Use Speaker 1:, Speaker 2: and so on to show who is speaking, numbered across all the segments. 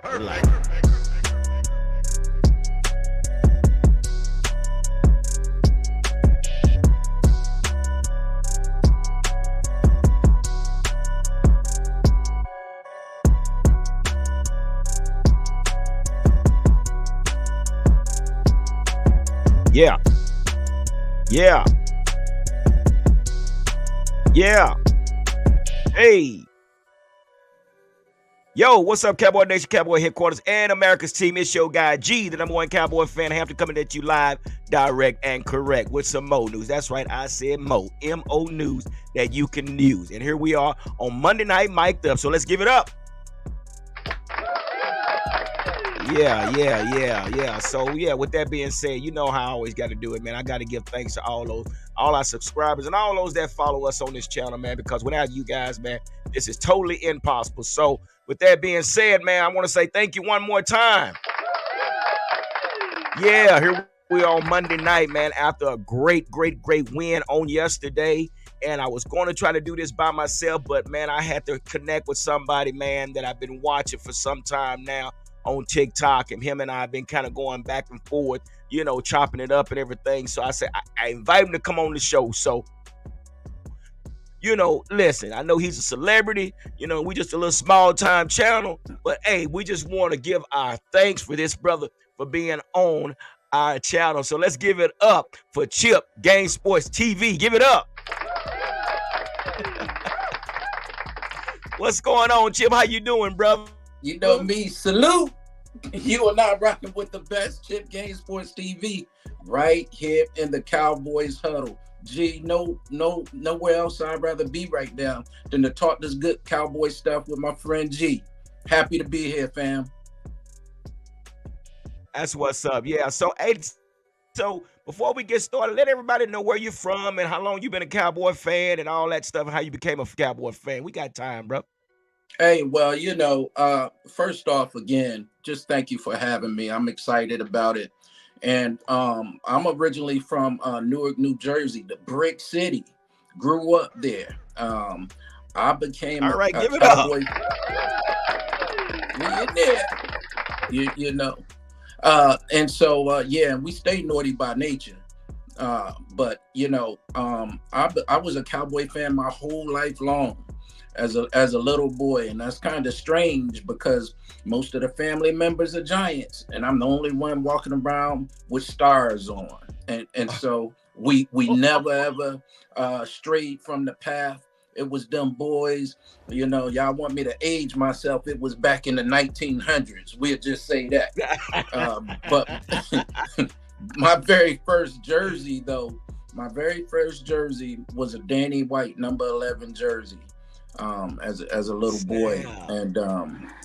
Speaker 1: Like, yeah, yeah, yeah. Hey, yo, what's up, Cowboy Nation, Cowboy Headquarters, and America's team? It's your guy G, the number one Cowboy fan. Hampton coming at you live, direct, and correct with some Mo news. That's right, I said Mo, M-O news that you can use. And here we are on Monday night, mic'd up. So let's give it up. Yeah. So yeah, with that being said, you know how I always got to do it, man. I got to give thanks to all our subscribers and all those that follow us on this channel, man, because without you guys, man, this is totally impossible. So with that being said, man, I want to say thank you one more time. Yeah, here we are on Monday night, man, after a great win on yesterday. And I was going to try to do this by myself, but man, I had to connect with somebody, man, that I've been watching for some time now on TikTok, and him and I have been kind of going back and forth, you know, chopping it up and everything. So I said I invite him to come on the show. So, you know, listen, I know he's a celebrity, you know, we just a little small time channel, but hey, we just want to give our thanks for this brother for being on our channel. So let's give it up for Chip Game Sports TV. Give it up. What's going on, Chip? How you doing, brother?
Speaker 2: You know me, salute. You are not rocking with the best, Chip Game Sports TV, right here in the Cowboys huddle. Gee, nowhere else I'd rather be right now than to talk this good Cowboy stuff with my friend G. Happy to be here, fam.
Speaker 1: That's what's up. Yeah. So, hey, so before we get started, let everybody know where you're from and how long you've been a Cowboy fan and all that stuff and how you became a Cowboy fan. We got time, bro.
Speaker 2: Hey, well, first off, again, just thank you for having me. I'm excited about it. And I'm originally from Newark, New Jersey, the Brick City. Grew up there. I became
Speaker 1: All right,
Speaker 2: a
Speaker 1: give it up.
Speaker 2: Cowboy. We in there, you know. And so, yeah, we stay naughty by nature. But I was a Cowboy fan my whole life long as a little boy, and that's kind of strange because most of the family members are Giants, and I'm the only one walking around with stars on. And so we never ever strayed from the path. It was them boys, you know. Y'all want me to age myself? It was back in the 1900s. We'll just say that. But my very first jersey, was a Danny White number 11 jersey. As a little boy, and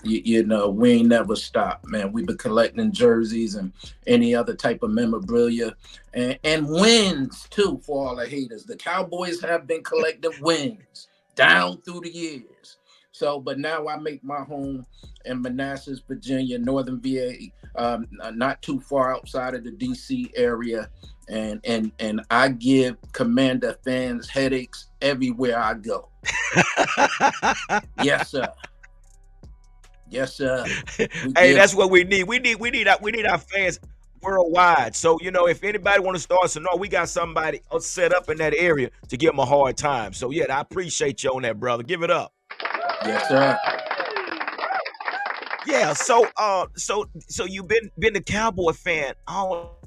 Speaker 2: we ain't never stopped, man. We've been collecting jerseys and any other type of memorabilia, and wins too. For all the haters, the Cowboys have been collecting wins down through the years. So, but now I make my home in Manassas, Virginia, Northern VA, not too far outside of the DC area. And I give Commander fans headaches everywhere I go. Yes, sir. Yes, sir.
Speaker 1: Hey, that's what we need. We need our fans worldwide. So, you know, if anybody want to start, so no, we got somebody set up in that area to give them a hard time. So yeah, I appreciate you on that, brother. Give it up.
Speaker 2: Yes, sir.
Speaker 1: Yeah. So you've been a Cowboy fan all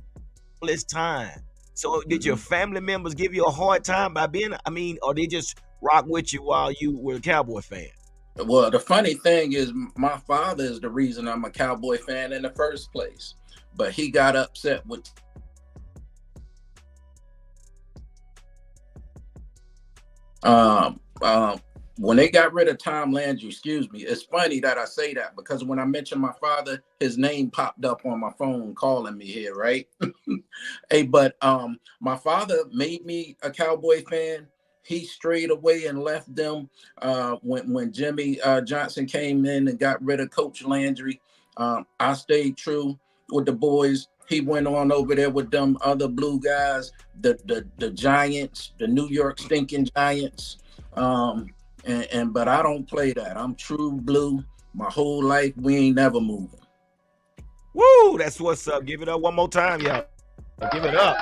Speaker 1: this time. So did your family members give you a hard time by being? I mean, or they just rock with you while you were a Cowboy fan?
Speaker 2: Well, the funny thing is, my father is the reason I'm a Cowboy fan in the first place. But he got upset with. When they got rid of Tom Landry, excuse me, it's funny that I say that because when I mentioned my father, his name popped up on my phone calling me here, right? Hey, but my father made me a Cowboy fan. He strayed away and left them when Jimmy Johnson came in and got rid of Coach Landry. I stayed true with the boys. He went on over there with them other blue guys, the Giants, the New York stinking Giants. But I don't play that. I'm true blue. My whole life, we ain't never moving.
Speaker 1: Woo! That's what's up. Give it up one more time, y'all. Give it up.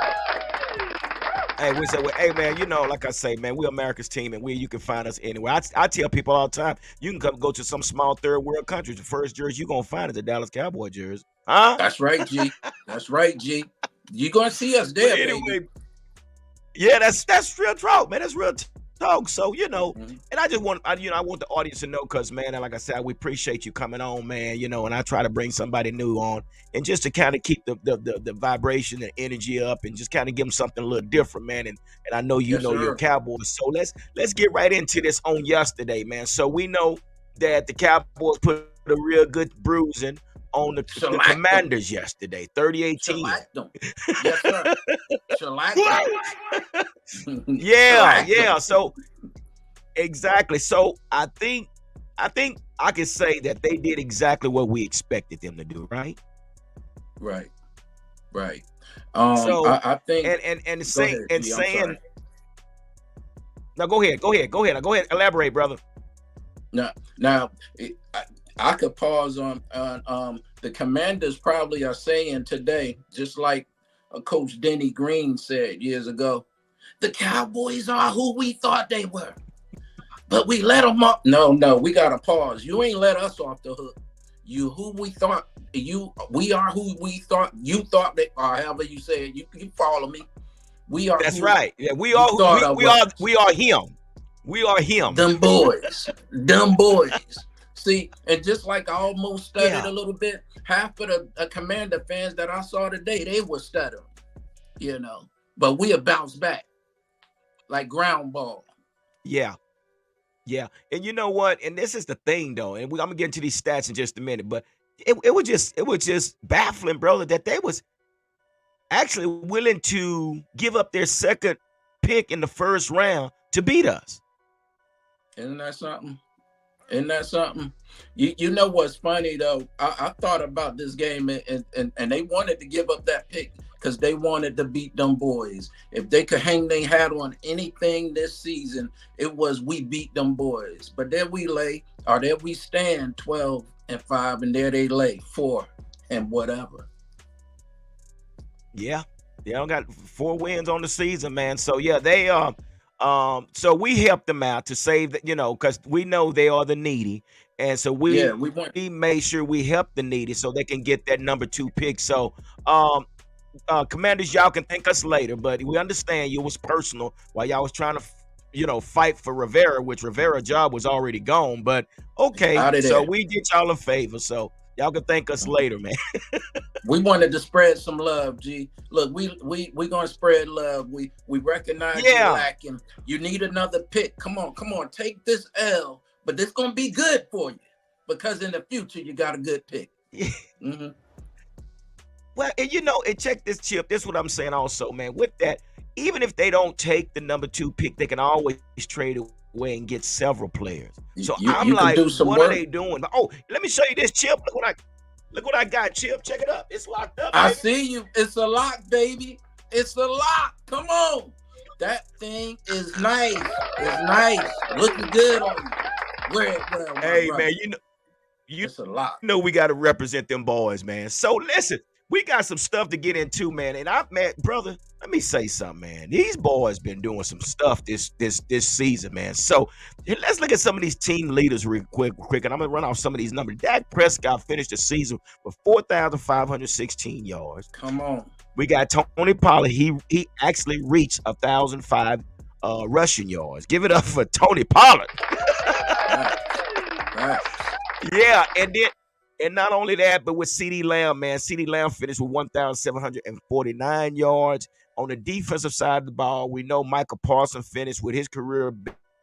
Speaker 1: Hey, we say, well, hey man, like I say, man, we're America's team, and you can find us anywhere. I tell people all the time, you can come go to some small third world countries. The first jersey you're gonna find is a Dallas Cowboy jersey, huh?
Speaker 2: That's right, G. That's right, G. You gonna see us
Speaker 1: But
Speaker 2: there, baby.
Speaker 1: anyway, yeah, that's real talk, man. That's real talk. So
Speaker 2: Mhm.
Speaker 1: and I just want I want the audience to know, because man, like I said, we appreciate you coming on, man. And I try to bring somebody new on, and just to kind of keep the vibration and energy up, and just kind of give them something a little different, man. And I know
Speaker 2: Yes,
Speaker 1: you're
Speaker 2: sir.
Speaker 1: Cowboys, so let's get right into this on yesterday, man. So we know that the Cowboys put a real good bruising on the
Speaker 2: Select them.
Speaker 1: Commanders yesterday, 38-10.
Speaker 2: Select them. Yes, sir. Select them.
Speaker 1: Yeah,
Speaker 2: Select
Speaker 1: yeah.
Speaker 2: them.
Speaker 1: So exactly. So I think I can say that they did exactly what we expected them to do, right?
Speaker 2: Right. Right.
Speaker 1: So
Speaker 2: I think.
Speaker 1: and
Speaker 2: Go
Speaker 1: say
Speaker 2: ahead,
Speaker 1: and
Speaker 2: G. I'm
Speaker 1: saying
Speaker 2: sorry.
Speaker 1: now go ahead, elaborate, brother.
Speaker 2: Now, I could pause on the Commanders. Probably are saying today, just like Coach Denny Green said years ago, the Cowboys are who we thought they were, but we let them up. No, no, we got to pause. You ain't let us off the hook. You who we thought we are who we thought you thought they are. However you say it, you follow me. We are
Speaker 1: That's
Speaker 2: who
Speaker 1: right. Yeah,
Speaker 2: you thought of us.
Speaker 1: we are him. We are him.
Speaker 2: Them boys, them boys. See, and just like I almost stuttered
Speaker 1: Yeah.
Speaker 2: a little bit, half of the Commander fans that I saw today, they were stuttering, you know. But we'll bounce back like ground ball.
Speaker 1: Yeah. Yeah. And you know what? And this is the thing though. And I'm gonna get into these stats in just a minute, but it was just baffling, brother, that they was actually willing to give up their second pick in the first round to beat us.
Speaker 2: Isn't that something? Isn't that something? You know what's funny though? I thought about this game and they wanted to give up that pick because they wanted to beat them boys. If they could hang their hat on anything this season, it was we beat them boys. But there we lay, or there we stand 12-5, and there they lay 4 and whatever.
Speaker 1: Yeah. They don't got 4 wins on the season, man. So yeah, so we helped them out to save that, because we know they are the needy. And so
Speaker 2: Yeah,
Speaker 1: we
Speaker 2: we went.
Speaker 1: made sure we helped the needy so they can get that number 2 pick. So um Commanders, y'all can thank us later, but we understand you was personal while y'all was trying to, fight for Rivera, which Rivera job was already gone. But okay,
Speaker 2: Out of
Speaker 1: so
Speaker 2: there.
Speaker 1: we did y'all a favor, so y'all can thank us later, man.
Speaker 2: We wanted to spread some love, G. Look, we gonna spread love. We recognize you
Speaker 1: Yeah.
Speaker 2: lacking. You need another pick. Come on, take this L. But this gonna be good for you because in the future you got a good pick. Mm-hmm.
Speaker 1: Well, and and check this, Chip. This is what I'm saying also, man. With that, even if they don't take the number 2 pick, they can always trade away and get several players. So I'm
Speaker 2: You can
Speaker 1: like,
Speaker 2: do some
Speaker 1: what are
Speaker 2: work.
Speaker 1: they doing? Oh, let me show you this, Chip. Look what I got, Chip. Check it up. It's locked up,
Speaker 2: I
Speaker 1: baby.
Speaker 2: see you. It's a lock, baby. It's a lock. Come on. That thing is nice. It's nice. Looking good on you. Wear it well, my
Speaker 1: Hey, man,
Speaker 2: brother.
Speaker 1: you
Speaker 2: It's a lock.
Speaker 1: know we got to represent them boys, man. So listen, we got some stuff to get into, man. And man, brother, let me say something, man. These boys been doing some stuff this season, man. So let's look at some of these team leaders real quick, and I'm gonna run off some of these numbers. Dak Prescott finished the season with 4,516 yards.
Speaker 2: Come on.
Speaker 1: We got Tony Pollard. He actually reached 1,005 rushing yards. Give it up for Tony Pollard.
Speaker 2: Right. Right.
Speaker 1: Yeah, and not only that, but with CD Lamb, man, CD Lamb finished with 1,749 yards. On the defensive side of the ball, we know Michael Parsons finished with his career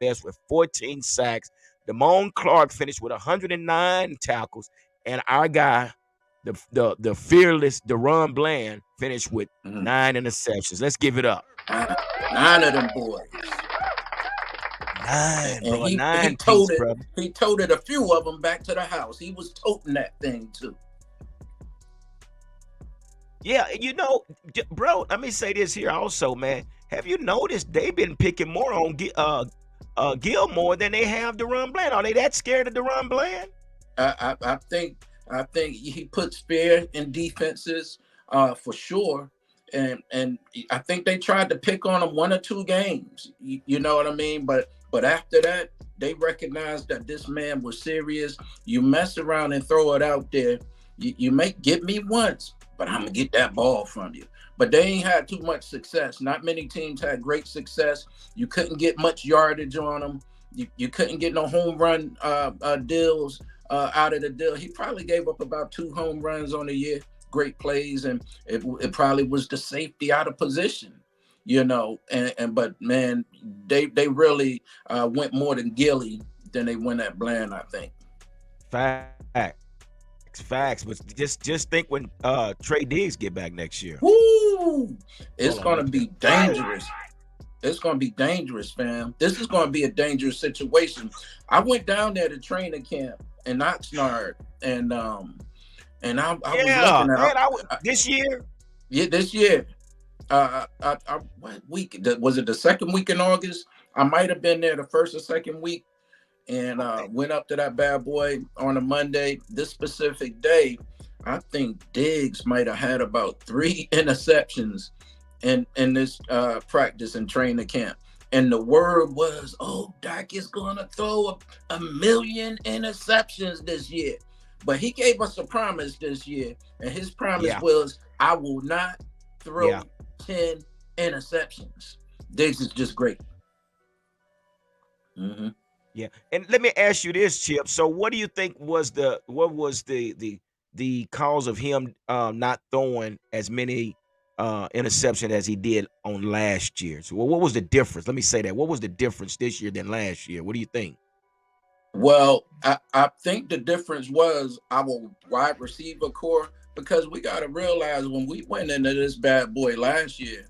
Speaker 1: best with 14 sacks. Damone Clark finished with 109 tackles, and our guy, the fearless Deron Bland, finished with
Speaker 2: Mhm.
Speaker 1: 9 interceptions. Let's give it up.
Speaker 2: 9 of them boys.
Speaker 1: Nine,
Speaker 2: And
Speaker 1: bro,
Speaker 2: he
Speaker 1: nine piece,
Speaker 2: toted
Speaker 1: brother.
Speaker 2: he toted a few of them back to the house. He was toting that thing too.
Speaker 1: Yeah, bro, let me say this here also, man. Have you noticed they've been picking more on Gilmore than they have Deron Bland? Are they that scared of Deron Bland?
Speaker 2: I think he puts fear in defenses, for sure. And I think they tried to pick on him 1 or 2 games. You know what I mean? But after that, they recognized that this man was serious. You mess around and throw it out there, you may get me once, but I'm gonna get that ball from you. But they ain't had too much success. Not many teams had great success. You couldn't get much yardage on them. You couldn't get no home run deals out of the deal. He probably gave up about 2 home runs on the year. Great plays, and it probably was the safety out of position, And but man, they really went more than Gilly than they went at Bland, I think.
Speaker 1: Facts. But just think when Trey Diggs get back next year.
Speaker 2: Woo! It's
Speaker 1: Hold on,
Speaker 2: gonna
Speaker 1: let me
Speaker 2: be
Speaker 1: get
Speaker 2: dangerous. It's gonna be dangerous, fam. This is gonna be a dangerous situation. I went down there to training camp in Oxnard, and I was
Speaker 1: Yeah,
Speaker 2: looking at
Speaker 1: man. This year.
Speaker 2: yeah, this year. What week was it? The second week in August. I might have been there the first or second week, and
Speaker 1: Okay.
Speaker 2: went up to that bad boy on a Monday. This specific day, I think Diggs might have had about 3 interceptions in this practice and training camp. And the word was, "Oh, Dak is gonna throw a million interceptions this year." But he gave us a promise this year, and his promise
Speaker 1: Yeah,
Speaker 2: was, "I will not
Speaker 1: yeah,
Speaker 2: throw 10 interceptions." Diggs is just great. Hmm.
Speaker 1: yeah. And let me ask you this, Chip. So, what do you think was the cause of him not throwing as many interception as he did on last year? So, what was the difference? Let me say that. What was the difference this year than last year? What do you think?
Speaker 2: Well, I think the difference was our wide receiver core, because we got to realize when we went into this bad boy last year,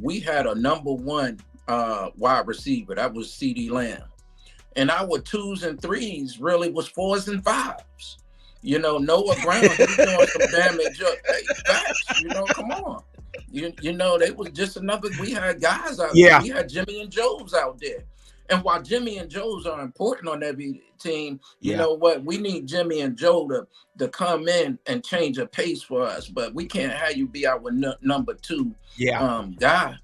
Speaker 2: we had a number one wide receiver. That was CD Lamb. And our twos and threes really was fours and fives. Noah Brown, he was doing some damage. Hey, facts, come on. They was just another. We had guys out there.
Speaker 1: Yeah,
Speaker 2: We had Jimmy and Joe's out there. And while Jimmy and Joe's are important on every team, you
Speaker 1: yeah,
Speaker 2: know what? We need Jimmy and Joe to come in and change a pace for us. But we can't have you be our number two
Speaker 1: yeah,
Speaker 2: guy,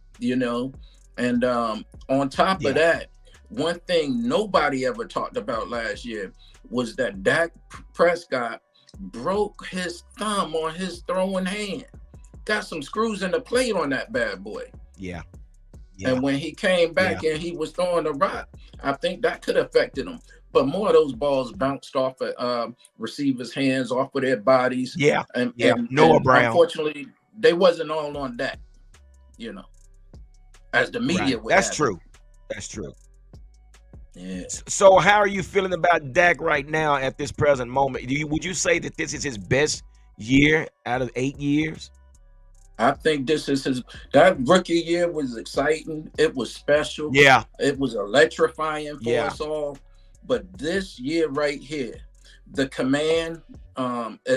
Speaker 2: And on top of
Speaker 1: yeah,
Speaker 2: that, one thing nobody ever talked about last year was that Dak Prescott broke his thumb on his throwing hand. Got some screws in the plate on that bad boy.
Speaker 1: yeah, yeah,
Speaker 2: And when he came
Speaker 1: yeah,
Speaker 2: back and he was throwing the rock, I think that could have affected him. But more of those balls bounced off of receivers' hands, off of their bodies,
Speaker 1: yeah,
Speaker 2: and
Speaker 1: yeah.
Speaker 2: and
Speaker 1: Noah
Speaker 2: and
Speaker 1: Brown.
Speaker 2: unfortunately, they wasn't all on that, you know, as the media
Speaker 1: Right.
Speaker 2: would
Speaker 1: That's
Speaker 2: have it.
Speaker 1: true. That's true.
Speaker 2: Yeah.
Speaker 1: So, how are you feeling about Dak right now at this present moment? Would you say that this is his best year out of 8 years?
Speaker 2: I think this is his. That rookie year was exciting. It was special.
Speaker 1: Yeah,
Speaker 2: It was electrifying for
Speaker 1: yeah,
Speaker 2: us all. But this year right here, the command,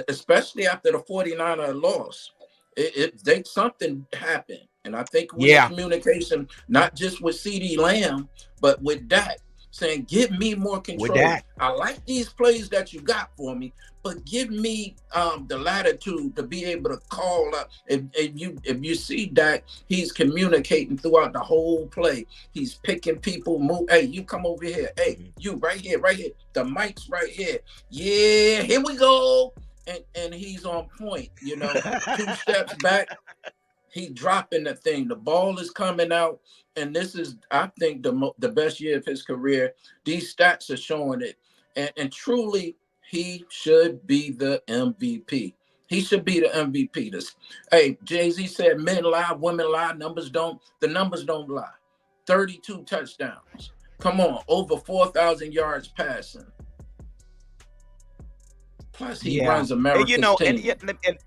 Speaker 2: especially after the 49er loss, they something happened. And I think it was a
Speaker 1: yeah.
Speaker 2: communication, not just with CD Lamb, but with Dak, saying, "Give me more
Speaker 1: With
Speaker 2: control.
Speaker 1: Dak,
Speaker 2: I like these plays that you got for me, but give me the latitude to be able to call up." If you see Dak, he's communicating throughout the whole play. He's picking people. Move. Hey, you come over here. Hey,
Speaker 1: Mhm.
Speaker 2: you right here, right here. The mic's right here. Yeah, here we go. And he's on point. 2 steps back, he dropping the thing. The ball is coming out, and this is, I think, the best year of his career. These stats are showing it, and truly, he should be the MVP. He should be the MVP. Hey, Jay-Z said, "Men lie, women lie, numbers don't." The numbers don't lie. 32 touchdowns. Come on, over 4,000 yards passing. Plus, he
Speaker 1: Yeah.
Speaker 2: runs
Speaker 1: And you
Speaker 2: America's
Speaker 1: know, and
Speaker 2: team.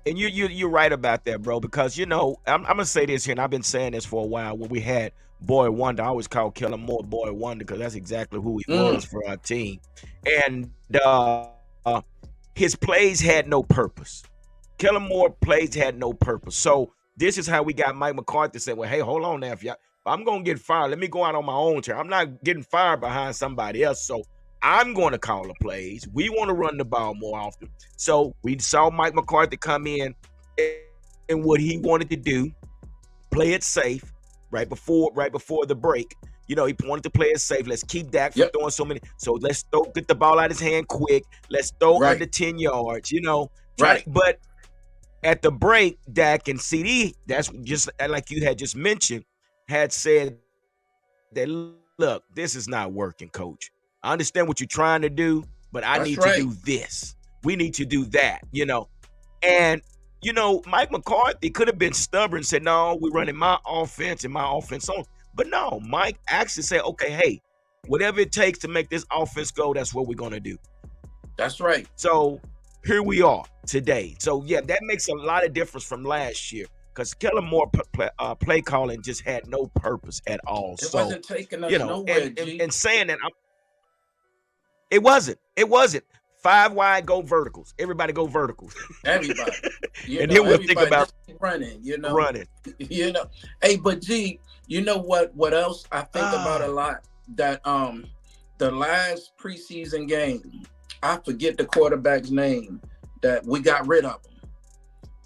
Speaker 1: and you're right about that, bro. Because I'm gonna say this here, and I've been saying this for a while. When we had Boy Wonder, I always call Kellen Moore Boy Wonder because that's exactly who he
Speaker 2: Mm,
Speaker 1: was for our team. And his plays had no purpose. Kellen Moore plays had no purpose. So this is how we got Mike McCarthy saying, "Well, hey, hold on now. If I'm gonna get fired, let me go out on my own term. I'm not getting fired behind somebody else. So I'm going to call the plays. We want to run the ball more often. So we saw Mike McCarthy come in and what he wanted to do, play it safe right before the break. He wanted to play it safe. Let's keep Dak from
Speaker 2: Yep.
Speaker 1: throwing so many. So let's get the ball out of his hand quick. Let's throw
Speaker 2: Right.
Speaker 1: under 10 yards. Trying to,
Speaker 2: Right.
Speaker 1: but at the break, Dak and CD, that's just like you had just mentioned, had said that, look, this is not working, coach. I understand what you're trying to do, but I
Speaker 2: That's
Speaker 1: need to
Speaker 2: right.
Speaker 1: do this. We need to do that. And, Mike McCarthy could have been stubborn and said, no, we're running my offense and my offense on. But no, Mike actually said, okay, hey, whatever it takes to make this offense go, that's what we're going to do.
Speaker 2: That's right.
Speaker 1: So here we are today. So yeah, that makes a lot of difference from last year because Kellen Moore play calling just had no purpose at all.
Speaker 2: It
Speaker 1: So
Speaker 2: wasn't taking us nowhere, G.
Speaker 1: and saying that, it wasn't 5 wide, go verticals. Everybody go verticals,
Speaker 2: Everybody.
Speaker 1: and then we'll think
Speaker 2: Everybody
Speaker 1: about
Speaker 2: just running,
Speaker 1: running.
Speaker 2: you know. Hey, but G, you know what else I think about a
Speaker 1: Ah,
Speaker 2: lot? That the last preseason game, I forget the quarterback's name, that we got rid of him.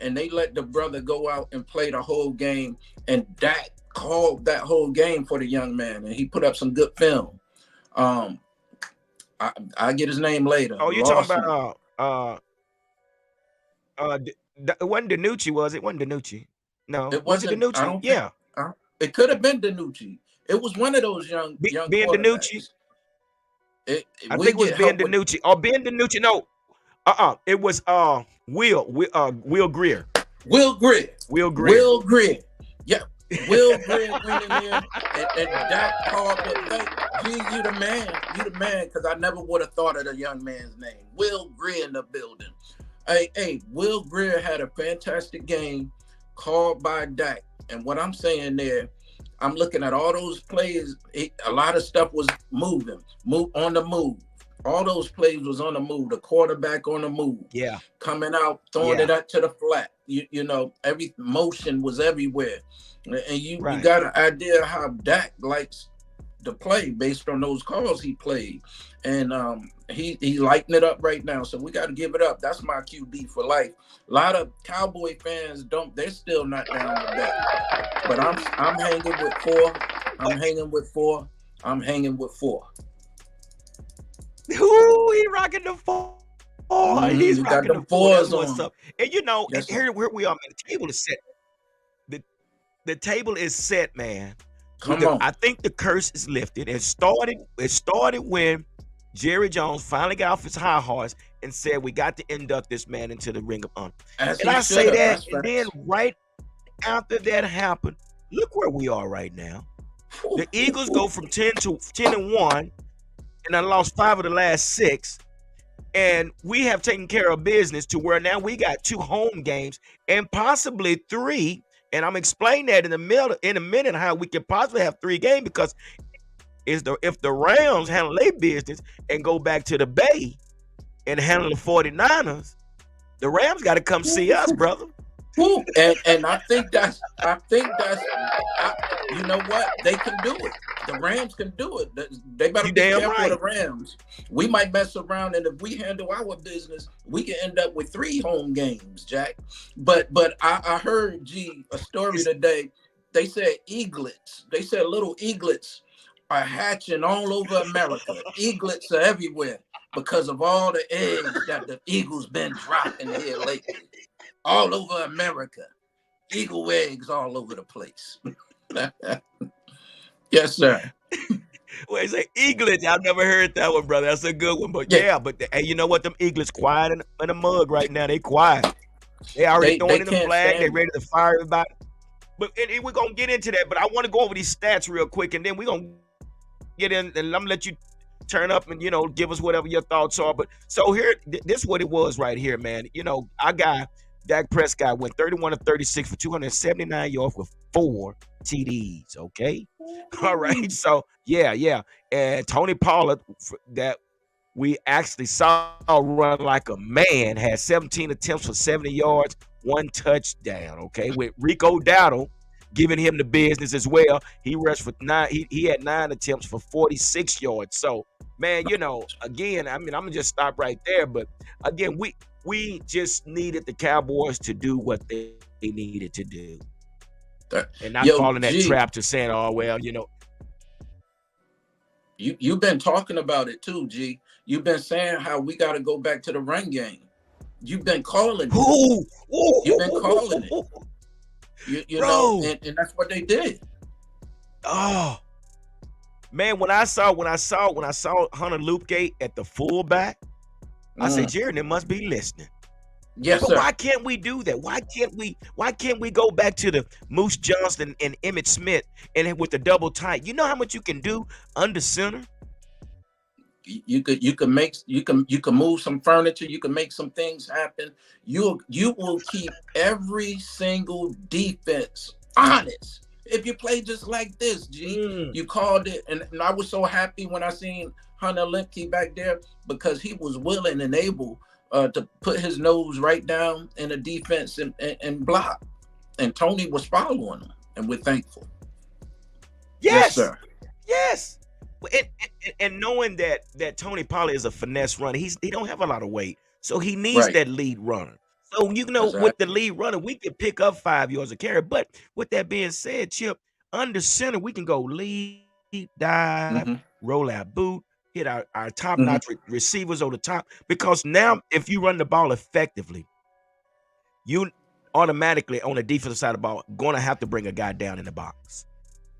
Speaker 2: And they let the brother go out and play the whole game, and Dak called that whole game for the young man, and he put up some good film. Um, I get his name later.
Speaker 1: oh, you talking
Speaker 2: Lawson.
Speaker 1: about it wasn't Danucci, was it? Wasn't Danucci? No,
Speaker 2: It
Speaker 1: was it
Speaker 2: wasn't. I
Speaker 1: Danucci?
Speaker 2: don't think.
Speaker 1: Yeah,
Speaker 2: It could have been Danucci. It was one of those young
Speaker 1: being Danucci.
Speaker 2: quarterbacks.
Speaker 1: I
Speaker 2: We
Speaker 1: think it was
Speaker 2: get
Speaker 1: Ben
Speaker 2: help with
Speaker 1: DiNucci or Ben DiNucci. No, it was Will Greer.
Speaker 2: Will Greer.
Speaker 1: Will Greer.
Speaker 2: Will Greer. Yeah. Will Greer went in there and Dak called the thing. Gee, you the man. You the man, because I never would have thought of the young man's name. Will Greer in the building. Hey, Will Greer had a fantastic game called by Dak. And what I'm saying there, I'm looking at all those plays. A lot of stuff was move on the move. All those plays was on the move. The quarterback on the move,
Speaker 1: Yeah,
Speaker 2: coming out, throwing
Speaker 1: yeah,
Speaker 2: it out to the flat. Every motion was everywhere, and you
Speaker 1: right.
Speaker 2: got an idea how Dak likes to play based on those calls he played, and he lighting it up right now. So we got to give it up. That's my QB for life. A lot of Cowboy fans don't. They're still not down with that, but I'm hanging with four. I'm
Speaker 1: But
Speaker 2: hanging with four. I'm hanging with four.
Speaker 1: who he rocking the four? He's
Speaker 2: You got
Speaker 1: rocking the
Speaker 2: them
Speaker 1: four. That's
Speaker 2: fours
Speaker 1: what's
Speaker 2: on.
Speaker 1: up. And
Speaker 2: Yes, sir.
Speaker 1: here we are, man. The table is set. The the table is set, man.
Speaker 2: Come on.
Speaker 1: I think the curse is lifted. It started when Jerry Jones finally got off his high horse and said we got to induct this man into the ring of honor.
Speaker 2: As
Speaker 1: And
Speaker 2: he
Speaker 1: I
Speaker 2: should
Speaker 1: say
Speaker 2: have.
Speaker 1: that,
Speaker 2: That's
Speaker 1: and then
Speaker 2: facts.
Speaker 1: right after that happened, look where we are right now. The Eagles go from 10-1 and I lost 5 of the last 6. And we have taken care of business to where now we got 2 home games and possibly 3. And I'm explaining that in a minute how we could possibly have 3 games because if the Rams handle their business and go back to the Bay and handle the 49ers, the Rams got to come see us, brother.
Speaker 2: Woo. And I, you know what? They can do it. The Rams can do it. They better
Speaker 1: You
Speaker 2: be
Speaker 1: damn
Speaker 2: careful of
Speaker 1: right.
Speaker 2: the Rams. We might mess around, and if we handle our business, we can end up with 3 home games, Jack. But I heard a story
Speaker 1: It's,
Speaker 2: today. They said eaglets. They said little eaglets are hatching all over America. Eaglets are everywhere because of all the eggs that the Eagles been dropping here lately. All over America. Eagle eggs all over the place. Yes, sir.
Speaker 1: well, it's an eaglet. I've never heard that one, brother. That's a good one. But
Speaker 2: Yeah,
Speaker 1: yeah, hey, you know what? Them eaglets quiet in the mug right now. They quiet. They already
Speaker 2: they
Speaker 1: throwing in the
Speaker 2: can't
Speaker 1: flag. They
Speaker 2: stand
Speaker 1: ready
Speaker 2: you.
Speaker 1: to fire everybody. But we're gonna get into that. But I want to go over these stats real quick, and then we're gonna get in, and I'm gonna let you turn up and give us whatever your thoughts are. But so here, this is what it was right here, man. Our guy Dak Prescott went 31 to 36 for 279 yards with 4 TDs. Okay, all right.
Speaker 2: Ooh.
Speaker 1: So yeah, and Tony Pollard that we actually saw run like a man had 17 attempts for 70 yards, 1 touchdown. Okay, with Rico Dowdle giving him the business as well. He rushed for nine. He had 9 attempts for 46 yards. So, man, again, I mean, I'm gonna just stop right there. But again, we just needed the Cowboys to do what they needed to do,
Speaker 2: That-
Speaker 1: and not
Speaker 2: Yo,
Speaker 1: fall in that
Speaker 2: G,
Speaker 1: trap to saying, "Oh well,
Speaker 2: you've been talking about it too, G. You've been saying how we got to go back to the run game. You've been calling it.
Speaker 1: who,
Speaker 2: You've been calling it. You know,
Speaker 1: bro,
Speaker 2: and that's what they did.
Speaker 1: oh man, when I saw Hunter Loopgate at the fullback, I said,
Speaker 2: Mm.
Speaker 1: Jared, they must be listening.
Speaker 2: Yes,
Speaker 1: But
Speaker 2: sir.
Speaker 1: why can't we do that? Why can't we go back to the Moose Johnston and Emmett Smith and with the double tight? You know how much you can do under center?
Speaker 2: You can move some furniture. You can make some things happen. You will keep every single defense honest if you play just like this. G,
Speaker 1: Mm.
Speaker 2: you called it, and I was so happy when I seen Hunter Lemke back there because he was willing and able to put his nose right down in the defense and block. And Tony was following him, and we're thankful. Yes,
Speaker 1: Yes,
Speaker 2: sir.
Speaker 1: yes. And knowing that Tony Pollard is a finesse runner, he don't have a lot of weight, so he needs
Speaker 2: Right.
Speaker 1: that lead runner. So with the
Speaker 2: Exactly.
Speaker 1: lead runner, we can pick up 5 yards of carry. But with that being said, Chip, under center, we can go lead, dive,
Speaker 2: Hmm.
Speaker 1: roll out boot, hit our top
Speaker 2: Hmm.
Speaker 1: notch receivers on the top. Because now, if you run the ball effectively, you automatically on the defensive side of the ball going to have to bring a guy down in the box.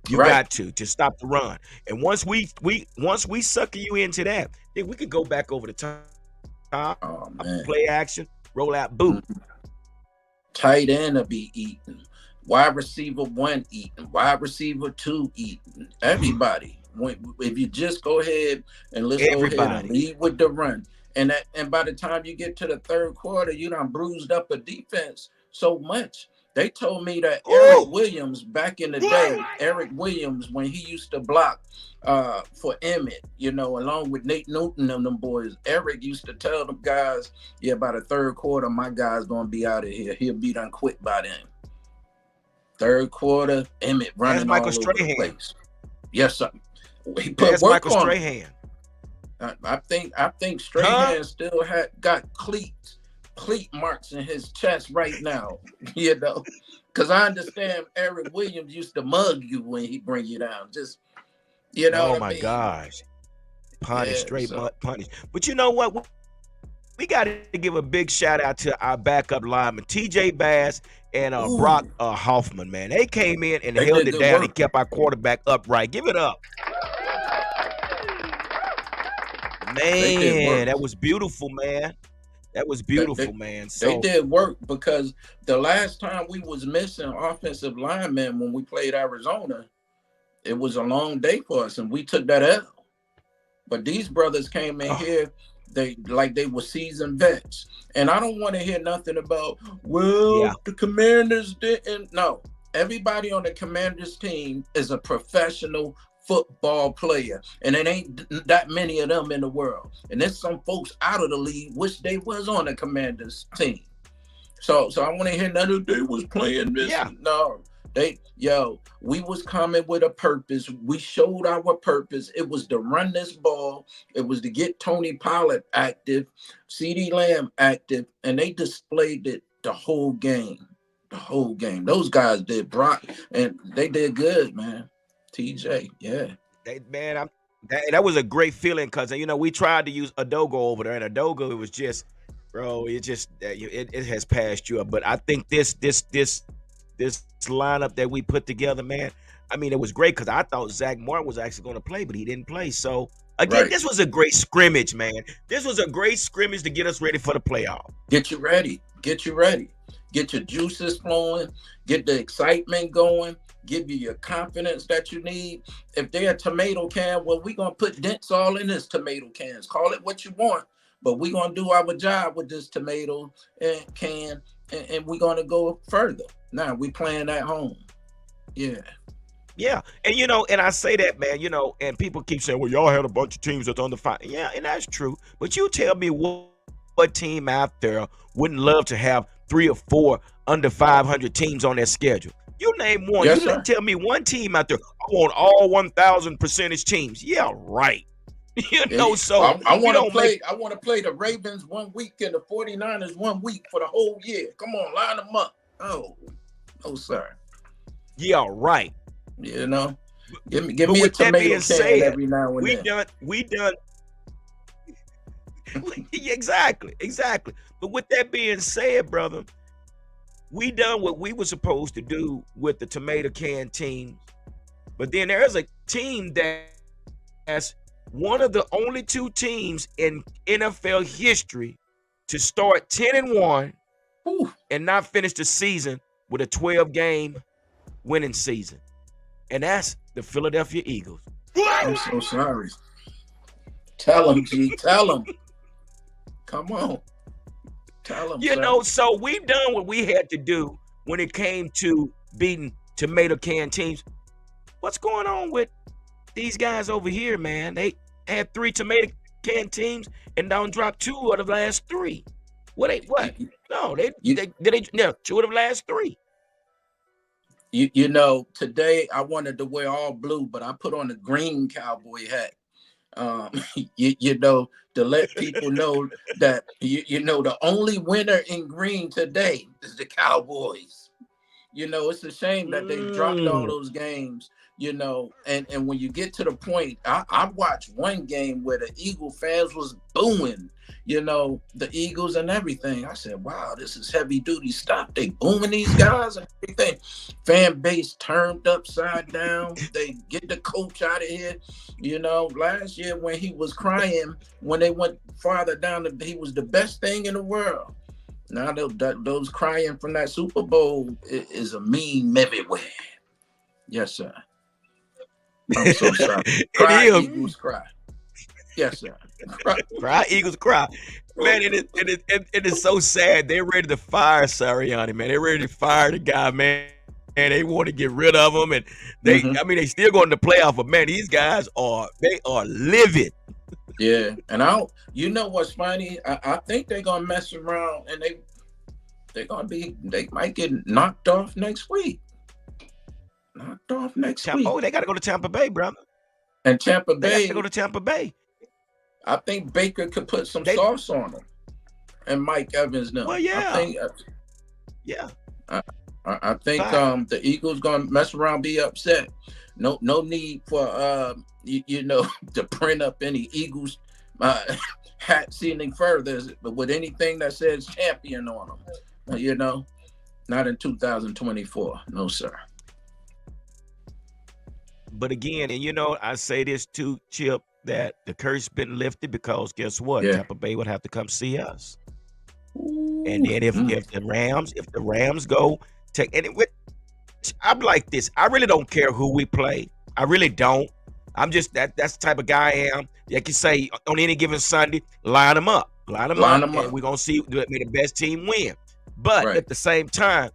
Speaker 1: You
Speaker 2: Right.
Speaker 1: got to stop the run. And once we sucker you into that, then we could go back over the top,
Speaker 2: Oh man.
Speaker 1: play action, roll out boot.
Speaker 2: Mhm. Tight end will be eating. Wide receiver one eating. Wide receiver two eating. Everybody. If you just go ahead and let's go ahead and
Speaker 1: Everybody.
Speaker 2: lead with the run. And by the time you get to the third quarter, you done bruised up a defense so much. They told me that Eric
Speaker 1: Ooh,
Speaker 2: Williams back in the day, Eric Williams, when he used to block for Emmett, along with Nate Newton and them boys, Eric used to tell them guys, yeah, by the third quarter, my guy's gonna be out of here. He'll be done quick by then. Third quarter, Emmett
Speaker 1: that's
Speaker 2: running
Speaker 1: Michael
Speaker 2: all over the
Speaker 1: Strahan.
Speaker 2: place. Yes, sir. He put
Speaker 1: That's
Speaker 2: work
Speaker 1: Michael
Speaker 2: on him.
Speaker 1: Strahan.
Speaker 2: I think
Speaker 1: Huh?
Speaker 2: Strahan still got cleat marks in his chest right now. You know, because I understand Eric Williams used to mug you when he bring you down. Just you know
Speaker 1: Oh
Speaker 2: what I
Speaker 1: my
Speaker 2: mean?
Speaker 1: gosh. Punish,
Speaker 2: Yeah.
Speaker 1: straight
Speaker 2: So,
Speaker 1: punish. But you know what? We got to give a big shout out to our backup linemen, TJ Bass and Brock
Speaker 2: ooh,
Speaker 1: Hoffman, man. They came in and
Speaker 2: they
Speaker 1: held
Speaker 2: did
Speaker 1: it
Speaker 2: good
Speaker 1: down and
Speaker 2: work.
Speaker 1: kept our quarterback upright. Give it up.
Speaker 2: They did
Speaker 1: Man,
Speaker 2: work.
Speaker 1: that was beautiful, man. That was
Speaker 2: They,
Speaker 1: beautiful,
Speaker 2: they,
Speaker 1: man.
Speaker 2: they
Speaker 1: So,
Speaker 2: did work because the last time we was missing offensive linemen when we played Arizona, it was a long day for us, and we took that L. But these brothers came in
Speaker 1: oh,
Speaker 2: here, they were seasoned vets. And I don't want to hear nothing about, well,
Speaker 1: yeah,
Speaker 2: the Commanders didn't. No, everybody on the Commanders team is a professional football player, and it ain't that many of them in the world. And there's some folks out of the league wish they was on the Commanders team. So I want to hear none of they was playing this.
Speaker 1: yeah.
Speaker 2: No, we was coming with a purpose. We showed our purpose. It was to run this ball. It was to get Tony Pollard active, CD Lamb active, and they displayed it the whole game. The whole game. Those guys did Brock, and they did good, man. TJ, yeah.
Speaker 1: Man, that was a great feeling because we tried to use Adogo over there, and Adogo it was just, bro, it has passed you up. But I think this lineup that we put together, man. I mean, it was great because I thought Zach Martin was actually going to play, but he didn't play. So again,
Speaker 2: Right.
Speaker 1: this was a great scrimmage, man. This was a great scrimmage to get us ready for the playoff.
Speaker 2: Get you ready. Get you ready. Get your juices flowing. Get the excitement going. Give you your confidence that you need. If they're a tomato can, well, we're going to put dents all in this tomato cans. Call it what you want, but we're going to do our job with this tomato can, and we're going to go further. Now, we playing at home. Yeah.
Speaker 1: Yeah, and I say that, man, and people keep saying, "Well, y'all had a bunch of teams that's under five." Yeah, and that's true. But you tell me what team out there wouldn't love to have 3 or 4 under 500 teams on their schedule? You name one.
Speaker 2: Yes,
Speaker 1: You
Speaker 2: sir.
Speaker 1: tell me one team out there. I want all 1,000 percentage teams. Yeah, right. So
Speaker 2: I
Speaker 1: we
Speaker 2: want to
Speaker 1: don't make.
Speaker 2: play. I want to play the Ravens 1 week and the 49ers 1 week for the whole year. Come on, line them up. Oh, no, sir.
Speaker 1: Yeah, right.
Speaker 2: You know, give
Speaker 1: But
Speaker 2: me a
Speaker 1: with that
Speaker 2: tomato
Speaker 1: being
Speaker 2: can
Speaker 1: said,
Speaker 2: every now and
Speaker 1: we
Speaker 2: then.
Speaker 1: done. We done. Exactly. Exactly. But with that being said, brother, we done what we were supposed to do with the tomato can teams. But then there's a team that's one of the only two teams in NFL history to start 10-1
Speaker 2: Whew,
Speaker 1: and not finish the season with a 12-game winning season. And that's the Philadelphia Eagles.
Speaker 2: I'm so sorry. Tell them, G. Tell them. Come on. Tell them, sir.
Speaker 1: So we've done what we had to do when it came to beating tomato can teams. What's going on with these guys over here, man? They had 3 tomato can teams and don't drop 2 of the last 3. What?
Speaker 2: You,
Speaker 1: No,
Speaker 2: you,
Speaker 1: no, 2 of the last 3.
Speaker 2: today I wanted to wear all blue, but I put on a green cowboy hat. Um, to let people know that the only winner in green today is the Cowboys. It's a shame that they've dropped all
Speaker 1: Mm.
Speaker 2: those games, and when you get to the point, I watched one game where the Eagle fans was booing, the Eagles and everything. I said, wow, this is heavy duty stuff. They booming these guys and everything. Fan base turned upside down. They get the coach out of here. Last year when he was crying, when they went farther down, he was the best thing in the world. Now those crying from that Super Bowl is a meme everywhere. Yes, sir. I'm so sorry.
Speaker 1: It
Speaker 2: Cry,
Speaker 1: is.
Speaker 2: Eagles, cry. Yes, sir. Cry.
Speaker 1: Cry, Eagles cry. Man, it is so sad. They're ready to fire Sirianni, man. They're ready to fire the guy, man. And they want to get rid of him. And
Speaker 2: Mm-hmm.
Speaker 1: they still going to playoff, but man, these guys they are livid.
Speaker 2: Yeah, and you know what's funny? I think they're gonna mess around and they might get knocked off next week. Knocked off next week.
Speaker 1: Oh, they got to go to Tampa Bay, brother.
Speaker 2: And Tampa
Speaker 1: They got to go
Speaker 2: Bay,
Speaker 1: to Tampa Bay.
Speaker 2: I think Baker could put some
Speaker 1: They
Speaker 2: sauce on them. And Mike Evans now.
Speaker 1: Well,
Speaker 2: I
Speaker 1: yeah,
Speaker 2: think
Speaker 1: yeah.
Speaker 2: I think
Speaker 1: Fine.
Speaker 2: the Eagles gonna mess around, be upset. No need for to print up any Eagles hat ceiling further, but with anything that says champion on them. Not in 2024. No, sir.
Speaker 1: But again, and I say this too, Chip, that the curse been lifted because guess what?
Speaker 2: Yeah.
Speaker 1: Tampa Bay would have to come see us.
Speaker 2: Ooh.
Speaker 1: And then if the Rams go take and I'm like this. I really don't care who we play. I really don't. I'm just that's the type of guy I am. Like you say, on any given Sunday, line them up. Line them
Speaker 2: Line
Speaker 1: up,
Speaker 2: them
Speaker 1: and
Speaker 2: up.
Speaker 1: we're gonna see may the best team win. But
Speaker 2: Right.
Speaker 1: at the same time,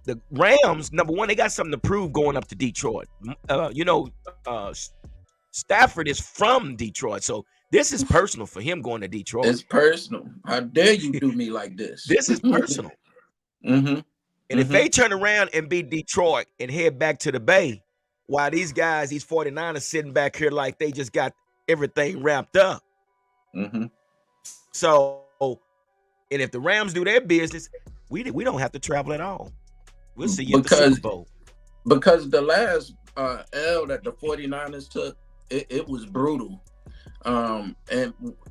Speaker 1: the Rams, number one, they got something to prove going up to Detroit. Stafford is from Detroit, so this is personal for him going to Detroit.
Speaker 2: It's personal. How dare you do me like this?
Speaker 1: This is personal.
Speaker 2: Mm-hmm.
Speaker 1: And if they turn around and beat Detroit and head back to the Bay, while these 49ers sitting back here like they just got everything wrapped up.
Speaker 2: Mm-hmm.
Speaker 1: So, and if the Rams do their business, we don't have to travel at all. We'll see you at the Super Bowl.
Speaker 2: Because the last L that the 49ers took, it was brutal. And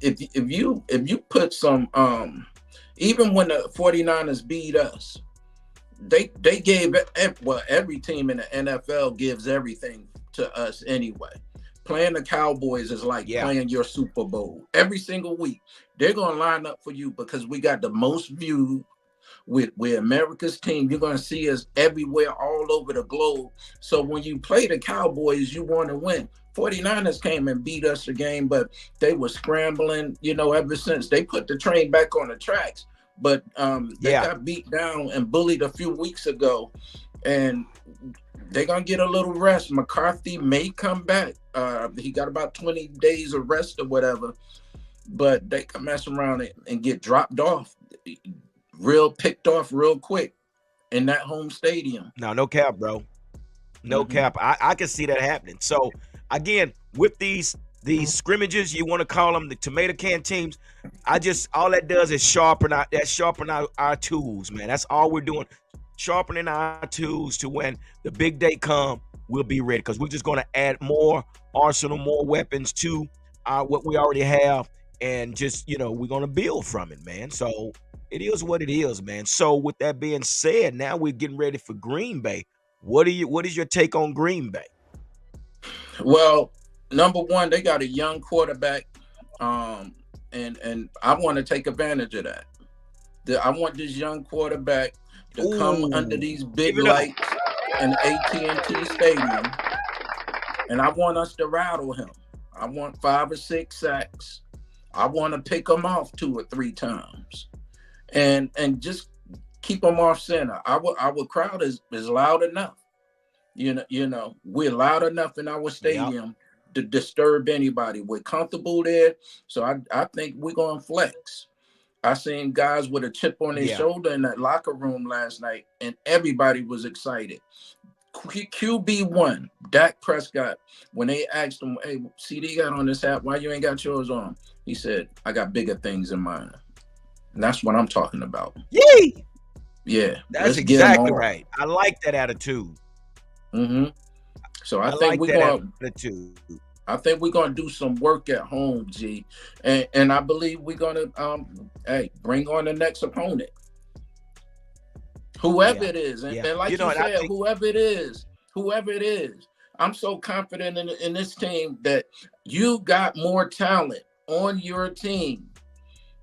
Speaker 2: if you put some even when the 49ers beat us, they gave every team in the NFL gives everything to us anyway. Playing the Cowboys is like playing your Super Bowl. Every single week, they're gonna line up for you because we got the most views. We're America's team. You're going to see us everywhere, all over the globe. So when you play the Cowboys, you want to win. 49ers came and beat us the game, but they were scrambling, ever since. They put the train back on the tracks, but they got beat down and bullied a few weeks ago, and they're going to get a little rest. McCarthy may come back. He got about 20 days of rest or but they can mess around and get dropped off. Picked off real quick. in that home stadium.
Speaker 1: No, no cap, bro. No
Speaker 2: Hmm.
Speaker 1: cap. I can see that happening. So again, with these scrimmages, you want to call them the tomato can teams. I just all that does is sharpen our tools, man. That's all we're doing. Sharpening our tools to when the big day come, we'll be ready. Because we're just gonna add more arsenal, more weapons to what we already have, and just we're gonna build from it, man. So it is what it is, man. So with that being said, now we're getting ready for Green Bay. What is your take on Green Bay?
Speaker 2: Well, number one, they got a young quarterback, um, and I want to take advantage of that. I want this young quarterback to come under
Speaker 1: Ooh,
Speaker 2: these
Speaker 1: give
Speaker 2: big
Speaker 1: it up.
Speaker 2: lights in AT&T Stadium, and I want us to rattle him. I want 5 or 6 sacks. I want to pick him off 2 or 3 times, and just keep him off center. Our crowd is loud enough. We're loud enough in our
Speaker 1: Yep.
Speaker 2: stadium to disturb anybody. We're comfortable there, so I think we're gonna flex. I seen guys with a chip on their
Speaker 1: Yeah.
Speaker 2: shoulder in that locker room last night, and everybody was excited. QB1, Dak Prescott, when they asked him, "Hey, CD got on this hat, why you ain't got yours on?" He said, "I got bigger things in mind." And that's what I'm talking about.
Speaker 1: Yee!
Speaker 2: Yeah,
Speaker 1: That's
Speaker 2: let's get them
Speaker 1: exactly
Speaker 2: on.
Speaker 1: right. I like that attitude.
Speaker 2: Hmm. So
Speaker 1: I like that attitude.
Speaker 2: I think we're gonna do some work at home, G, and I believe we're gonna hey, bring on the next opponent, whoever
Speaker 1: Yeah.
Speaker 2: it is, and,
Speaker 1: Yeah.
Speaker 2: and like you
Speaker 1: And I
Speaker 2: said,
Speaker 1: think
Speaker 2: whoever it is. I'm so confident in this team that you got more talent on your team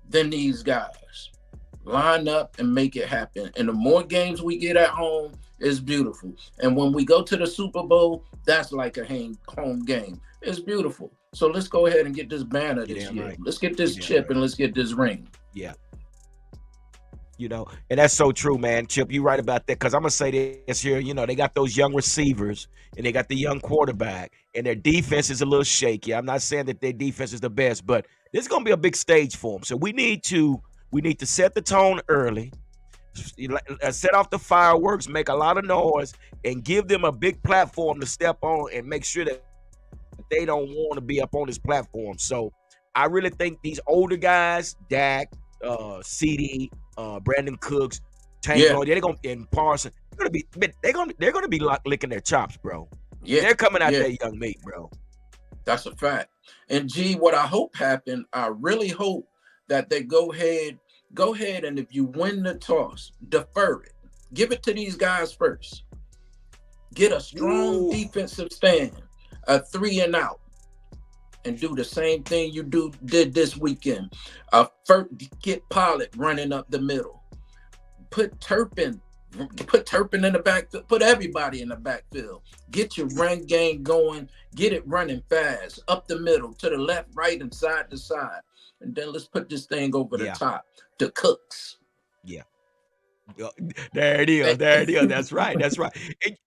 Speaker 2: than these guys. Line up and make it happen. And the more games we get at home is beautiful. And when we go to the Super Bowl, that's like a home game. It's beautiful. So let's go ahead and get this banner
Speaker 1: you're
Speaker 2: this
Speaker 1: damn
Speaker 2: year.
Speaker 1: right.
Speaker 2: Let's get
Speaker 1: You're
Speaker 2: this
Speaker 1: damn
Speaker 2: chip
Speaker 1: right.
Speaker 2: and let's get this ring.
Speaker 1: Yeah. And that's so true, man. Chip, you right about that. Because I'm gonna say this here. They got those young receivers and they got the young quarterback, and their defense is a little shaky. I'm not saying that their defense is the best, but this is gonna be a big stage for them. So we need to set the tone early, set off the fireworks, make a lot of noise, and give them a big platform to step on, and make sure that they don't want to be up on this platform. So I really think these older guys, Dak, CD, Brandon Cooks, Tank
Speaker 2: Yeah,
Speaker 1: Lloyd, they're gonna and Parson, they're gonna be licking their chops, bro.
Speaker 2: yeah,
Speaker 1: They're coming out
Speaker 2: yeah.
Speaker 1: there young meat, bro.
Speaker 2: That's a fact. And G, what I hope happen, I really hope that they go ahead, and if you win the toss, defer it. Give it to these guys first. Get a strong
Speaker 1: Ooh,
Speaker 2: defensive stand, a 3 and out, and do the same thing you did this weekend. First, get Pollard running up the middle. Put Turpin, put Turpin in the backfield. Put everybody in the backfield. Get your run game going. Get it running fast up the middle, to the left, right, and side to side. And then let's put this thing over the
Speaker 1: yeah,
Speaker 2: top to Cooks.
Speaker 1: yeah. Yo, there it is. There it is. That's right. That's right.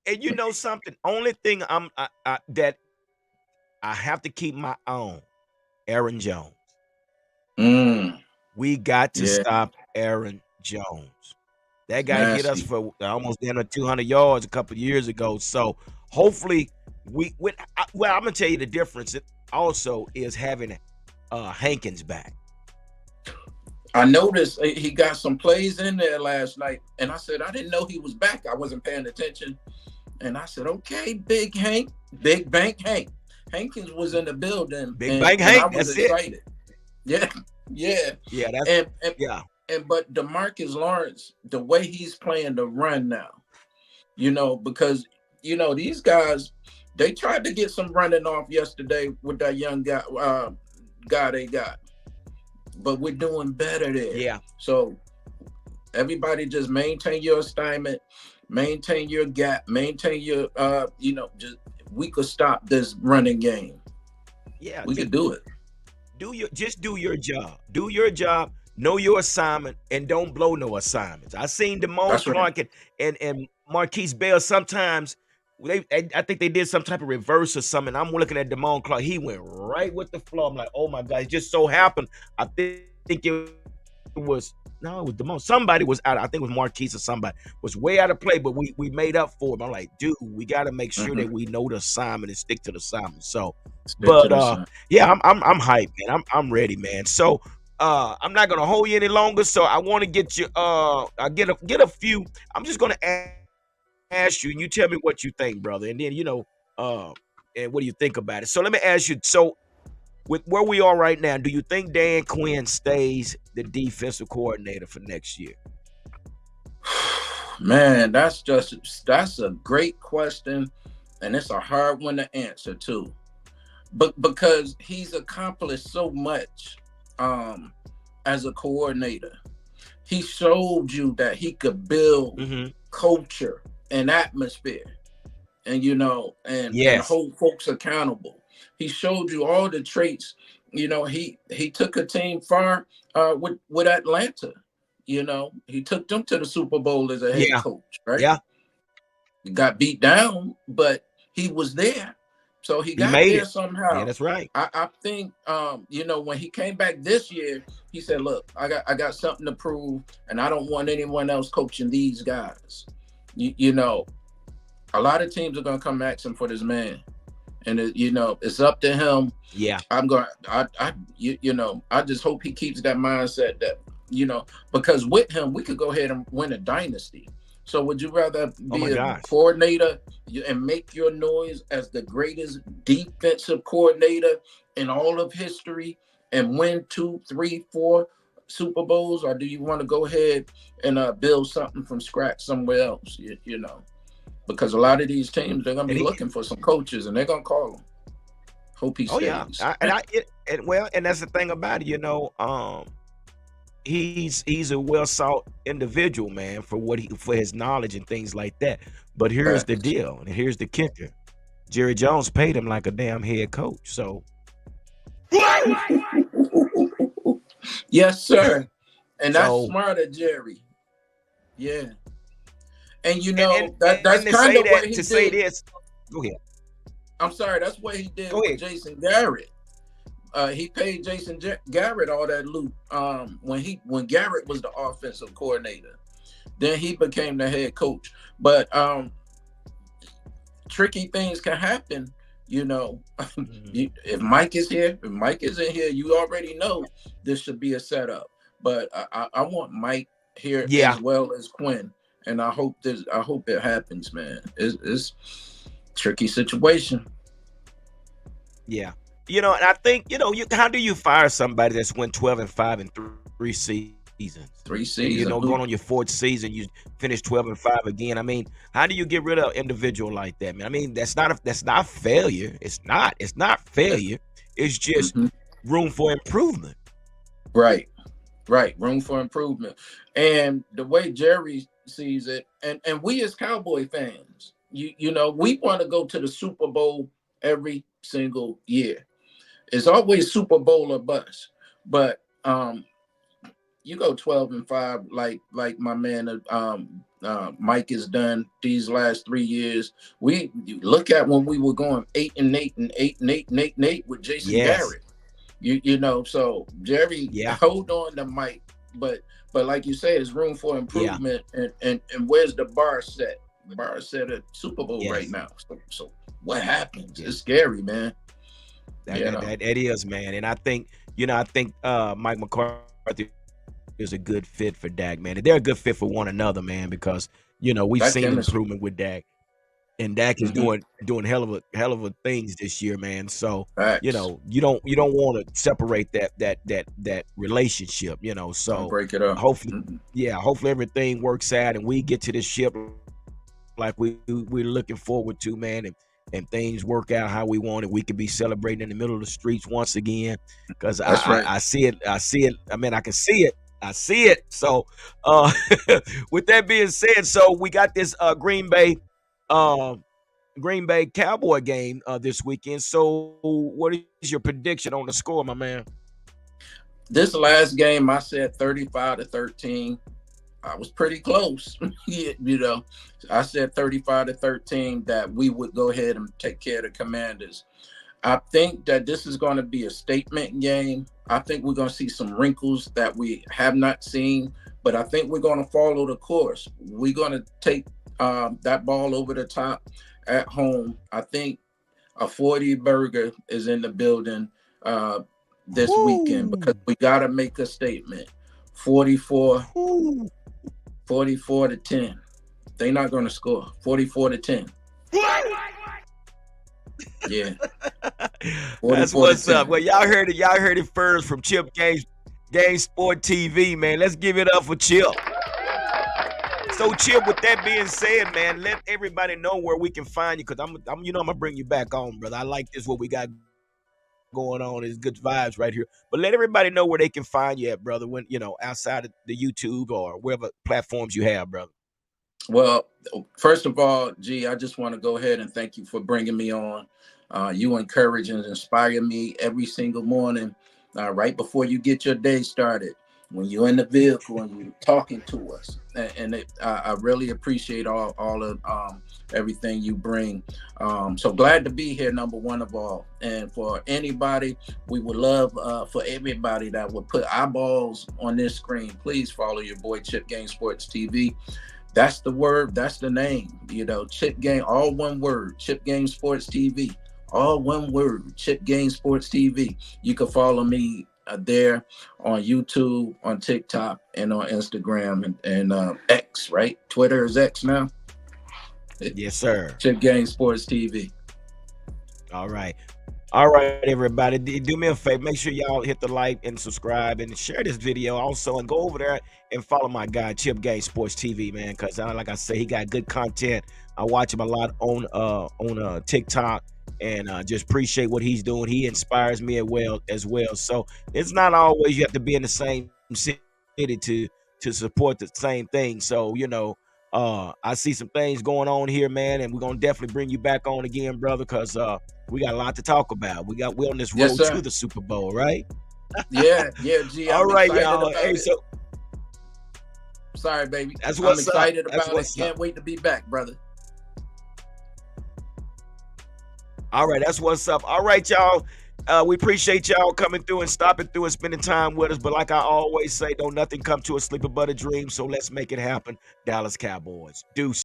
Speaker 1: And you know something? Only thing that I have to keep my own. Aaron Jones.
Speaker 2: Mm,
Speaker 1: We got to
Speaker 2: yeah,
Speaker 1: stop Aaron Jones. That
Speaker 2: it's
Speaker 1: guy hit us
Speaker 2: nasty.
Speaker 1: for almost down to 200 yards a couple of years ago. So hopefully well, I'm gonna tell you the difference. It also is having Hankins back.
Speaker 2: I noticed he got some plays in there last night, and I said I didn't know he was back. I wasn't paying attention, and I said, "Okay, Big Hank, Big Bank Hank." Hankins was in the building,
Speaker 1: Big
Speaker 2: and
Speaker 1: Bang
Speaker 2: and I
Speaker 1: Hank.
Speaker 2: was
Speaker 1: That's it.
Speaker 2: excited. Yeah, yeah,
Speaker 1: Yeah, that's
Speaker 2: and and
Speaker 1: yeah,
Speaker 2: but Demarcus Lawrence, the way he's playing the run now, because these guys, they tried to get some running off yesterday with that young guy they got, but we're doing better there.
Speaker 1: yeah.
Speaker 2: So everybody just maintain your assignment, maintain your gap, maintain your just we could stop this running game.
Speaker 1: Yeah.
Speaker 2: We could do it.
Speaker 1: Do your job. Do your job. Know your assignment and don't blow no assignments. I seen Damone
Speaker 2: That's right.
Speaker 1: Clark and Marquise Bell sometimes. I think they did some type of reverse or something. I'm looking at Damone Clark. He went right with the flow. I'm like, oh my god! It just so happened. I think it was no, it was the most. Somebody was out. I think it was Marquise or somebody was way out of play, but we made up for him. I'm like, dude, we got to make sure
Speaker 2: Mm-hmm.
Speaker 1: that we know the assignment and stick to the assignment. So,
Speaker 2: Stick to
Speaker 1: but
Speaker 2: the sun.
Speaker 1: yeah, I'm hyped, man. I'm ready, man. So, I'm not gonna hold you any longer. So I want to get you. I get a few. I'm just gonna ask you, and you tell me what you think, brother. And then uh, and what do you think about it? So let me ask you. So with where we are right now, do you think Dan Quinn stays the defensive coordinator for next year?
Speaker 2: Man, that's a great question, and it's a hard one to answer too. But because he's accomplished so much um as a coordinator, he showed you that he could build
Speaker 1: Mm-hmm.
Speaker 2: culture and atmosphere, and and
Speaker 1: Yes.
Speaker 2: hold folks accountable. He showed you all the traits. He took a team far with Atlanta. He took them to the Super Bowl as a head
Speaker 1: Yeah.
Speaker 2: coach, right?
Speaker 1: Yeah.
Speaker 2: He got beat down, but he was there. So he
Speaker 1: He
Speaker 2: got
Speaker 1: made
Speaker 2: there
Speaker 1: it. Yeah,
Speaker 2: somehow.
Speaker 1: that's right.
Speaker 2: I think when he came back this year, he said, "Look, I got something to prove, and I don't want anyone else coaching these guys." You know, a lot of teams are gonna come ask him for this man, and it's up to him.
Speaker 1: Yeah.
Speaker 2: I'm going. I just hope he keeps that mindset that because with him we could go ahead and win a dynasty. So would you rather
Speaker 1: Oh my
Speaker 2: be a
Speaker 1: gosh.
Speaker 2: coordinator and make your noise as the greatest defensive coordinator in all of history and win 2, 3, 4 Super Bowls, or do you want to go ahead and build something from scratch somewhere else? Because a lot of these teams they're gonna
Speaker 1: And
Speaker 2: be
Speaker 1: he
Speaker 2: looking for some coaches and they're gonna call him. Hope he
Speaker 1: oh yeah.
Speaker 2: stays.
Speaker 1: And well, and that's the thing about it, he's a well sought individual, man, for what he for his knowledge and things like that. But here's the
Speaker 2: Facts.
Speaker 1: deal, and here's the kicker. Jerry Jones paid him like a damn head coach. So what?
Speaker 2: Yes, sir. And that's
Speaker 1: So
Speaker 2: smart of Jerry. Yeah. And
Speaker 1: and
Speaker 2: that's kind of what he
Speaker 1: to say
Speaker 2: did.
Speaker 1: this, go ahead.
Speaker 2: I'm sorry, that's what he did
Speaker 1: Go
Speaker 2: with
Speaker 1: ahead.
Speaker 2: Jason Garrett. He paid Garrett all that loot when Garrett was the offensive coordinator. Then he became the head coach. But tricky things can happen. You know,
Speaker 1: Mhm.
Speaker 2: if Mike is here, if Mike isn't here, you already know this should be a setup. But I want Mike here
Speaker 1: Yeah,
Speaker 2: as well as Quinn, and I hope it happens, man. It's tricky situation.
Speaker 1: yeah. And I think, how do you fire somebody that's went 12-5 in 3 seasons? And,
Speaker 2: Three
Speaker 1: going on your
Speaker 2: seasons.
Speaker 1: fourth season, you finish 12-5 again. I mean, how do you get rid of an individual like that, man? I mean, that's not failure. It's not failure. It's just
Speaker 2: Mm-hmm.
Speaker 1: room for improvement.
Speaker 2: Right. Right, room for improvement. And the way Jerry sees it, and we as Cowboy fans, we want to go to the Super Bowl every single year. It's always Super Bowl or bust. But you go 12-5, like my man Mike has done these last 3 years. You look at when we were going 8-8 and 8-8 and 8-8 with Jason
Speaker 1: Yes.
Speaker 2: Garrett. So Jerry,
Speaker 1: Yeah.
Speaker 2: hold on to Mike, but like you say, there's room for
Speaker 1: Yeah.
Speaker 2: improvement, and where's the bar set? The bar set at Super Bowl right
Speaker 1: Yes.
Speaker 2: now. So what happens?
Speaker 1: Yeah.
Speaker 2: It's scary, man.
Speaker 1: That
Speaker 2: You
Speaker 1: that
Speaker 2: know
Speaker 1: that it is, man. And I think Mike McCarthy is a good fit for Dak, man. And they're a good fit for one another, man, because we've
Speaker 2: that
Speaker 1: seen
Speaker 2: chemistry.
Speaker 1: improvement with Dak. And Dak is
Speaker 2: Hmm.
Speaker 1: doing hell of a things this year, man. So,
Speaker 2: Facts.
Speaker 1: you don't want to separate that relationship,
Speaker 2: Don't
Speaker 1: So
Speaker 2: break it up.
Speaker 1: hopefully,
Speaker 2: Mm-mm.
Speaker 1: yeah, hopefully everything works out and we get to this ship like we're looking forward to, man, and things work out how we want it. We could be celebrating in the middle of the streets once again. Cause I,
Speaker 2: That's
Speaker 1: I,
Speaker 2: right.
Speaker 1: I see it. I see it. I mean, I can see it. I see it. So uh with that being said, so we got this um Green Bay Cowboy game this weekend. So what is your prediction on the score, my man?
Speaker 2: This last game, I said 35-13. I was pretty close. Yeah, I said 35-13 that we would go ahead and take care of the Commanders. I think that this is going to be a statement game. I think we're going to see some wrinkles that we have not seen but I think we're going to follow the course. We're going to take that ball over the top at home. I think a 40 burger is in the building uh, this weekend because
Speaker 1: Whoo,
Speaker 2: we got to make a statement. 44,
Speaker 1: whoo.
Speaker 2: 44 to 10. They're not going to score. 44 to 10. Yeah,
Speaker 1: That's
Speaker 2: 44 to
Speaker 1: what's up.
Speaker 2: 10.
Speaker 1: Well, y'all heard it. Y'all heard it first from Chip Game Sport TV, man. Let's give it up for Chip. So, Chip, with that being said, man, let everybody know where we can find you, because I'm gonna bring you back on, brother. I like this what we got going on. It's good vibes right here. But let everybody know where they can find you at, brother. When outside of the YouTube or wherever platforms you have, brother.
Speaker 2: Well, first of all, G, I just want to go ahead and thank you for bringing me on. You encourage and inspire me every single morning, right before you get your day started. When you're in the vehicle and you're talking to us, I really appreciate all of everything you bring. So glad to be here, number one of all. And for anybody, we would love for everybody that would put eyeballs on this screen. Please follow your boy Chip Game Sports TV. That's the word. That's the name. Chip Game, all one word. Chip Game Sports TV, all one word. Chip Game Sports TV. You can follow me there on YouTube, on TikTok, and on Instagram and X. Right? Twitter is X now.
Speaker 1: Yes, sir.
Speaker 2: Chip Game Sports TV.
Speaker 1: All right. All right, everybody. Do me a favor. Make sure y'all hit the like and subscribe and share this video also. And go over there and follow my guy, Chip Game Sports TV, man. Because like I say, he got good content. I watch him a lot on TikTok and just appreciate what he's doing. He inspires me as well. So it's not always you have to be in the same city to support the same thing. So I see some things going on here, man, and we're gonna definitely bring you back on again, brother, because we got a lot to talk about. We're on this
Speaker 2: Yes,
Speaker 1: road to
Speaker 2: sir.
Speaker 1: the Super Bowl, right?
Speaker 2: Yeah, yeah, G.
Speaker 1: All
Speaker 2: I'm
Speaker 1: right,
Speaker 2: excited
Speaker 1: y'all. Hey,
Speaker 2: about it.
Speaker 1: so
Speaker 2: Sorry, baby.
Speaker 1: that's
Speaker 2: I'm
Speaker 1: what's up.
Speaker 2: excited
Speaker 1: That's
Speaker 2: about it.
Speaker 1: what's up.
Speaker 2: Can't wait to be back, brother.
Speaker 1: All right, that's what's up. All right, y'all. We appreciate y'all coming through and stopping through and spending time with us. But like I always say, don't nothing come to a sleeper but a dream. So let's make it happen. Dallas Cowboys. Deuce.